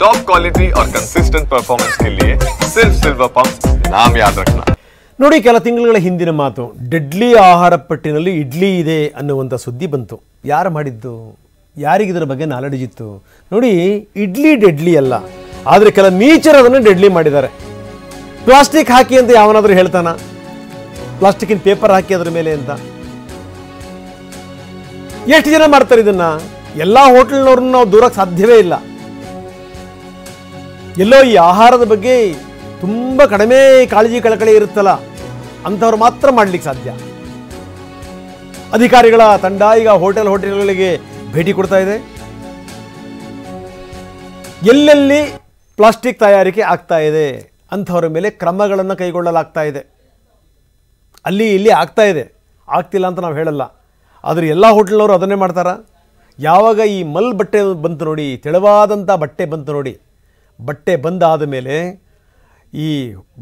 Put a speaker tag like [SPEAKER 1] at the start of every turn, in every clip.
[SPEAKER 1] Top quality और consistent performance के लिए सिर्फ सिल्वर पंप नाम याद रखना।
[SPEAKER 2] ನೋಡಿ, ಕೆಲ ತಿಂಗಳ ಹಿಂದಿನ ಮಾತು, ಡೆಡ್ಲಿ ಆಹಾರ ಪಟ್ಟಿನಲ್ಲಿ ಇಡ್ಲಿ ಇದೆ ಅನ್ನುವಂಥ ಸುದ್ದಿ ಬಂತು. ಯಾರು ಮಾಡಿದ್ದು? ಯಾರಿಗಿದ್ರ ಬಗ್ಗೆ ನಾಲೆಡ್ಜ್ ಇತ್ತು? ನೋಡಿ, ಇಡ್ಲಿ ಡೆಡ್ಲಿ ಅಲ್ಲ, ಆದರೆ ಕೆಲ ನೀಚರು ಅದನ್ನು ಡೆಡ್ಲಿ ಮಾಡಿದ್ದಾರೆ. ಪ್ಲಾಸ್ಟಿಕ್ ಹಾಕಿ ಅಂತ ಯಾವನಾದರೂ ಹೇಳ್ತಾನ? ಪ್ಲಾಸ್ಟಿಕ್ಕಿನ ಪೇಪರ್ ಹಾಕಿ ಅದರ ಮೇಲೆ ಅಂತ ಎಷ್ಟು ಜನ ಮಾಡ್ತಾರೆ ಇದನ್ನ? ಎಲ್ಲ ಹೋಟೆಲ್ನವ್ರನ್ನ ನಾವು ದೂರಕ್ಕೆ ಸಾಧ್ಯವೇ ಇಲ್ಲ. ಎಲ್ಲೋ ಈ ಆಹಾರದ ಬಗ್ಗೆ ತುಂಬ ಕಡಿಮೆ ಕಾಳಜಿ ಕಳಕಳಿ ಇರುತ್ತಲ್ಲ, ಅಂಥವ್ರು ಮಾತ್ರ ಮಾಡ್ಲಿಕ್ಕೆ ಸಾಧ್ಯ. ಅಧಿಕಾರಿಗಳ ತಂಡ ಈಗ ಹೋಟೆಲ್ಗಳಿಗೆ ಭೇಟಿ ಕೊಡ್ತಾ ಇದೆ. ಎಲ್ಲೆಲ್ಲಿ ಪ್ಲಾಸ್ಟಿಕ್ ತಯಾರಿಕೆ ಆಗ್ತಾ ಇದೆ ಅಂಥವ್ರ ಮೇಲೆ ಕ್ರಮಗಳನ್ನು ಕೈಗೊಳ್ಳಲಾಗ್ತಾ ಇದೆ. ಅಲ್ಲಿ ಇಲ್ಲಿ ಆಗ್ತಾ ಇದೆ, ಆಗ್ತಿಲ್ಲ ಅಂತ ನಾವು ಹೇಳಲ್ಲ. ಆದರೆ ಎಲ್ಲ ಹೋಟೆಲ್ನವರು ಅದನ್ನೇ ಮಾಡ್ತಾರಾ? ಯಾವಾಗ ಈ ಬಟ್ಟೆ ಬಂತು ನೋಡಿ, ತೆಳುವಾದಂಥ ಬಟ್ಟೆ ಬಂತು ನೋಡಿ, ಬಟ್ಟೆ ಬಂದಾದ ಮೇಲೆ ಈ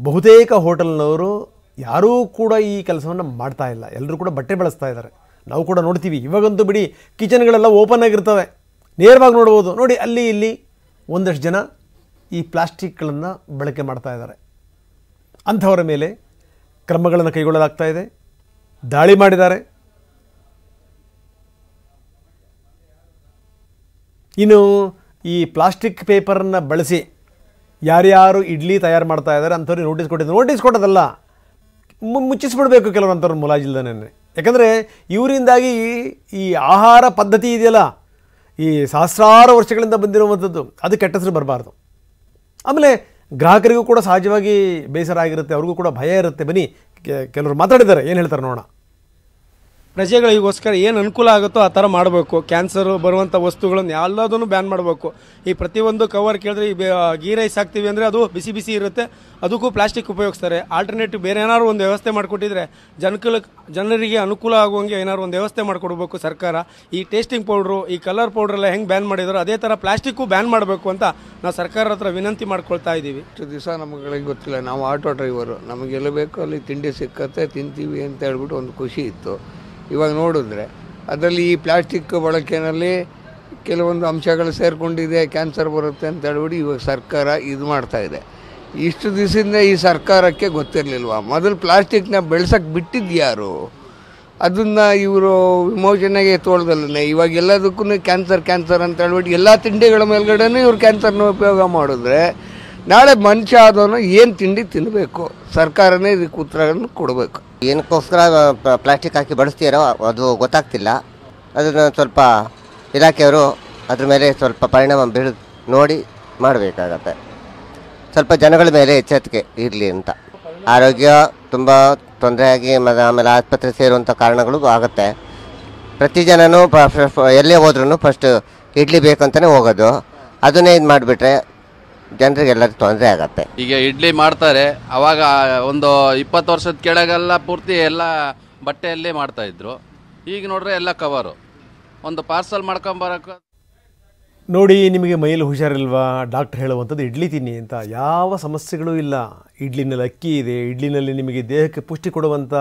[SPEAKER 2] ಬಹುತೇಕ ಹೋಟೆಲ್ನವರು ಯಾರೂ ಕೂಡ ಈ ಕೆಲಸವನ್ನು ಮಾಡ್ತಾ ಇಲ್ಲ. ಎಲ್ಲರೂ ಕೂಡ ಬಟ್ಟೆ ಬಳಸ್ತಾ ಇದ್ದಾರೆ. ನಾವು ಕೂಡ ನೋಡ್ತೀವಿ. ಇವಾಗಂತೂ ಬಿಡಿ, ಕಿಚನ್ಗಳೆಲ್ಲ ಓಪನ್ ಆಗಿರ್ತವೆ, ನೇರವಾಗಿ ನೋಡ್ಬೋದು. ನೋಡಿ, ಅಲ್ಲಿ ಇಲ್ಲಿ ಒಂದಷ್ಟು ಜನ ಈ ಪ್ಲಾಸ್ಟಿಕ್ಗಳನ್ನು ಬಳಕೆ ಮಾಡ್ತಾ ಇದ್ದಾರೆ. ಅಂಥವರ ಮೇಲೆ ಕ್ರಮಗಳನ್ನು ಕೈಗೊಳ್ಳಲಾಗ್ತಾ ಇದೆ. ದಾಳಿ ಮಾಡಿದ್ದಾರೆ. ಇನ್ನು ಈ ಪ್ಲಾಸ್ಟಿಕ್ ಪೇಪರನ್ನು ಬಳಸಿ ಯಾರ್ಯಾರು ಇಡ್ಲಿ ತಯಾರು ಮಾಡ್ತಾ ಇದ್ದಾರೆ ಅಂಥವ್ರಿಗೆ ನೋಟಿಸ್ ಕೊಟ್ಟಿದ್ದು. ನೋಟಿಸ್ ಕೊಡೋದಲ್ಲ, ಮುಚ್ಚಿಸ್ಬಿಡ್ಬೇಕು ಕೆಲವರು ಅಂಥವ್ರ ಮುಲಾಜಿಲ್ದನೇ. ಯಾಕಂದರೆ ಇವರಿಂದಾಗಿ ಈ ಆಹಾರ ಪದ್ಧತಿ ಇದೆಯಲ್ಲ, ಈ ಸಹಸ್ರಾರು ವರ್ಷಗಳಿಂದ ಬಂದಿರುವಂಥದ್ದು, ಅದು ಕೆಟ್ಟ ಹೆಸರು ಬರಬಾರ್ದು. ಆಮೇಲೆ ಗ್ರಾಹಕರಿಗೂ ಕೂಡ ಸಹಜವಾಗಿ ಬೇಸರ ಆಗಿರುತ್ತೆ, ಅವ್ರಿಗೂ ಕೂಡ ಭಯ ಇರುತ್ತೆ. ಬನ್ನಿ, ಕೆಲವರು ಮಾತಾಡಿದ್ದಾರೆ, ಏನು ಹೇಳ್ತಾರೆ ನೋಡೋಣ.
[SPEAKER 3] ಪ್ರಜೆಗಳಿಗೋಸ್ಕರ ಏನು ಅನುಕೂಲ ಆಗುತ್ತೋ ಆ ಥರ ಮಾಡಬೇಕು. ಕ್ಯಾನ್ಸರು ಬರುವಂಥ ವಸ್ತುಗಳನ್ನು ಎಲ್ಲದನ್ನು ಬ್ಯಾನ್ ಮಾಡಬೇಕು. ಈ ಪ್ರತಿಯೊಂದು ಕವರ್ ಕೇಳಿದ್ರೆ ಈ ಗೀ ರೈಸ್ ಹಾಕ್ತೀವಿ ಅಂದರೆ ಅದು ಬಿಸಿ ಬಿಸಿ ಇರುತ್ತೆ, ಅದಕ್ಕೂ ಪ್ಲಾಸ್ಟಿಕ್ ಉಪಯೋಗಿಸ್ತಾರೆ. ಆಲ್ಟರ್ನೇಟಿವ್ ಬೇರೆ ಏನಾದ್ರು ಒಂದು ವ್ಯವಸ್ಥೆ ಮಾಡಿಕೊಟ್ಟಿದ್ರೆ ಜನರಿಗೆ ಅನುಕೂಲ ಆಗುವಂಗೆ ಏನಾದ್ರು ಒಂದು ವ್ಯವಸ್ಥೆ ಮಾಡಿಕೊಡ್ಬೇಕು ಸರ್ಕಾರ. ಈ ಟೇಸ್ಟಿಂಗ್ ಪೌಡ್ರು, ಈ ಕಲರ್ ಪೌಡ್ರೆಲ್ಲ ಹೆಂಗೆ ಬ್ಯಾನ್ ಮಾಡಿದ್ರು ಅದೇ ಥರ ಪ್ಲಾಸ್ಟಿಕ್ಕು ಬ್ಯಾನ್ ಮಾಡಬೇಕು ಅಂತ ನಾವು ಸರ್ಕಾರ ಹತ್ರ ವಿನಂತಿ ಮಾಡ್ಕೊಳ್ತಾ ಇದ್ದೀವಿ.
[SPEAKER 4] ಇಷ್ಟು ದಿವಸ ನಮಗೆ ಗೊತ್ತಿಲ್ಲ, ನಾವು ಆಟೋ ಡ್ರೈವರು, ನಮಗೆಲ್ಲ ಬೇಕು ಅಲ್ಲಿ ತಿಂಡಿ ಸಿಕ್ಕತ್ತೆ, ತಿಂತೀವಿ ಅಂತ ಹೇಳ್ಬಿಟ್ಟು ಒಂದು ಖುಷಿ ಇತ್ತು. ಇವಾಗ ನೋಡಿದ್ರೆ ಅದರಲ್ಲಿ ಈ ಪ್ಲಾಸ್ಟಿಕ್ ಬಳಕೆಯಲ್ಲಿ ಕೆಲವೊಂದು ಅಂಶಗಳು ಸೇರಿಕೊಂಡಿದೆ, ಕ್ಯಾನ್ಸರ್ ಬರುತ್ತೆ ಅಂತ ಹೇಳ್ಬಿಟ್ಟು ಇವಾಗ ಸರ್ಕಾರ ಇದು ಮಾಡ್ತಾಯಿದೆ. ಇಷ್ಟು ದಿವಸದಿಂದ ಈ ಸರ್ಕಾರಕ್ಕೆ ಗೊತ್ತಿರಲಿಲ್ವಾ? ಮೊದಲು ಪ್ಲಾಸ್ಟಿಕ್ನ ಬೆಳ್ಸೋಕ್ಕೆ ಬಿಟ್ಟಿದ್ದು ಯಾರು? ಅದನ್ನು ಇವರು ವಿಮೋಚನೆಗೆ ತೋಳ್ದಲ್ಲೇ ಇವಾಗ ಎಲ್ಲದಕ್ಕೂ ಕ್ಯಾನ್ಸರ್ ಅಂತ ಹೇಳ್ಬಿಟ್ಟು ಎಲ್ಲ ತಿಂಡಿಗಳ ಮೇಲ್ಗಡೆನೂ ಇವ್ರು ಕ್ಯಾನ್ಸರ್ನ ಉಪಯೋಗ ಮಾಡಿದ್ರೆ ನಾಳೆ ಮನುಷ್ಯ ಆದವನು ಏನು ತಿಂಡಿ ತಿನ್ನಬೇಕು? ಸರ್ಕಾರನೇ ಇದಕ್ಕೆ ಉತ್ತರಗಳನ್ನು ಕೊಡಬೇಕು.
[SPEAKER 5] ಏನಕ್ಕೋಸ್ಕರ ಪ್ಲಾಸ್ಟಿಕ್ ಹಾಕಿ ಬಳಸ್ತೀರೋ ಅದು ಗೊತ್ತಾಗ್ತಿಲ್ಲ. ಅದನ್ನು ಸ್ವಲ್ಪ ಇಲಾಖೆಯವರು ಅದ್ರ ಮೇಲೆ ಸ್ವಲ್ಪ ಪರಿಣಾಮ ನೋಡಿ ಮಾಡಬೇಕಾಗತ್ತೆ. ಸ್ವಲ್ಪ ಜನಗಳ ಮೇಲೆ ಎಚ್ಚರಿಕೆ ಇರಲಿ ಅಂತ. ಆರೋಗ್ಯ ತುಂಬ ತೊಂದರೆಯಾಗಿ ಆಮೇಲೆ ಆಸ್ಪತ್ರೆ ಸೇರುವಂಥ ಕಾರಣಗಳು ಆಗುತ್ತೆ. ಪ್ರತಿ ಜನನೂ ಎಲ್ಲೇ ಹೋದ್ರೂ ಫಸ್ಟ್ ಇಡ್ಲಿ ಬೇಕಂತಲೇ ಹೋಗೋದು. ಅದನ್ನೇ ಇದು ಮಾಡಿಬಿಟ್ರೆ ಜನರಿಗೆಲ್ಲರಿಗೂ ತೊಂದರೆ ಆಗತ್ತೆ.
[SPEAKER 6] ಈಗ ಇಡ್ಲಿ ಮಾಡ್ತಾರೆ, ಅವಾಗ ಒಂದು 20 ವರ್ಷದ ಕೆಳಗೆಲ್ಲ ಪೂರ್ತಿ ಎಲ್ಲ ಬಟ್ಟೆಯಲ್ಲೇ ಮಾಡ್ತಾಯಿದ್ರು. ಈಗ ನೋಡ್ರೆ ಎಲ್ಲ ಕವರು. ಒಂದು ಪಾರ್ಸಲ್ ಮಾಡ್ಕೊಂಬರಕ್ಕೆ
[SPEAKER 2] ನೋಡಿ, ನಿಮಗೆ ಮೈಯಲ್ಲಿ ಹುಷಾರಿಲ್ವಾ? ಡಾಕ್ಟರ್ ಹೇಳುವಂಥದ್ದು ಇಡ್ಲಿ ತಿನ್ನಿ ಅಂತ. ಯಾವ ಸಮಸ್ಯೆಗಳೂ ಇಲ್ಲ. ಇಡ್ಲಿನಲ್ಲಿ ಅಕ್ಕಿ ಇದೆ, ಇಡ್ಲಿನಲ್ಲಿ ನಿಮಗೆ ದೇಹಕ್ಕೆ ಪುಷ್ಟಿ ಕೊಡುವಂಥ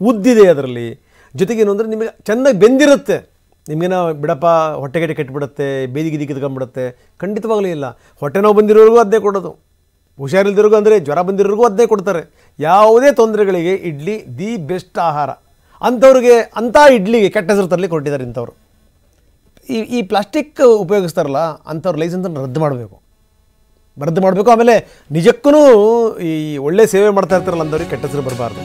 [SPEAKER 2] ಉದ್ದಿದೆ ಅದರಲ್ಲಿ. ಜೊತೆಗೇನು ಅಂದರೆ ನಿಮಗೆ ಚೆನ್ನಾಗಿ ಬೆಂದಿರುತ್ತೆ. ನಿಮಗೇನೋ ಬಿಡಪ್ಪ ಹೊಟ್ಟೆಗಟ್ಟೆ ಕೆಟ್ಟುಬಿಡುತ್ತೆ, ಬೇದಿಗೆ ಕಿತ್ಕೊಂಡ್ಬಿಡುತ್ತೆ, ಖಂಡಿತವಾಗಲೂ ಇಲ್ಲ. ಹೊಟ್ಟೆ ನೋವು ಬಂದಿರೋರಿಗೂ ಅದನ್ನೇ ಕೊಡೋದು, ಹುಷಾರಿಲ್ದಿರೋರ್ಗೂ ಅಂದರೆ ಜ್ವರ ಬಂದಿರೋರಿಗೂ ಅದನ್ನೇ ಕೊಡ್ತಾರೆ. ಯಾವುದೇ ತೊಂದರೆಗಳಿಗೆ ಇಡ್ಲಿ ದಿ ಬೆಸ್ಟ್ ಆಹಾರ. ಅಂಥವ್ರಿಗೆ, ಅಂಥ ಇಡ್ಲಿಗೆ ಕೆಟ್ಟ ಹೆಸರು ತರಲಿ ಕೊಟ್ಟಿದ್ದಾರೆ ಇಂಥವ್ರು. ಈ ಪ್ಲಾಸ್ಟಿಕ್ ಉಪಯೋಗಿಸ್ತಾರಲ್ಲ ಅಂಥವ್ರ ಲೈಸೆನ್ಸನ್ನು ರದ್ದು ಮಾಡಬೇಕು. ಆಮೇಲೆ ನಿಜಕ್ಕೂ ಈ ಒಳ್ಳೆ ಸೇವೆ ಮಾಡ್ತಾ ಇರ್ತಾರಲ್ಲ ಅಂಥವ್ರಿಗೆ ಕೆಟ್ಟ ಹೆಸರು ಬರಬಾರ್ದು.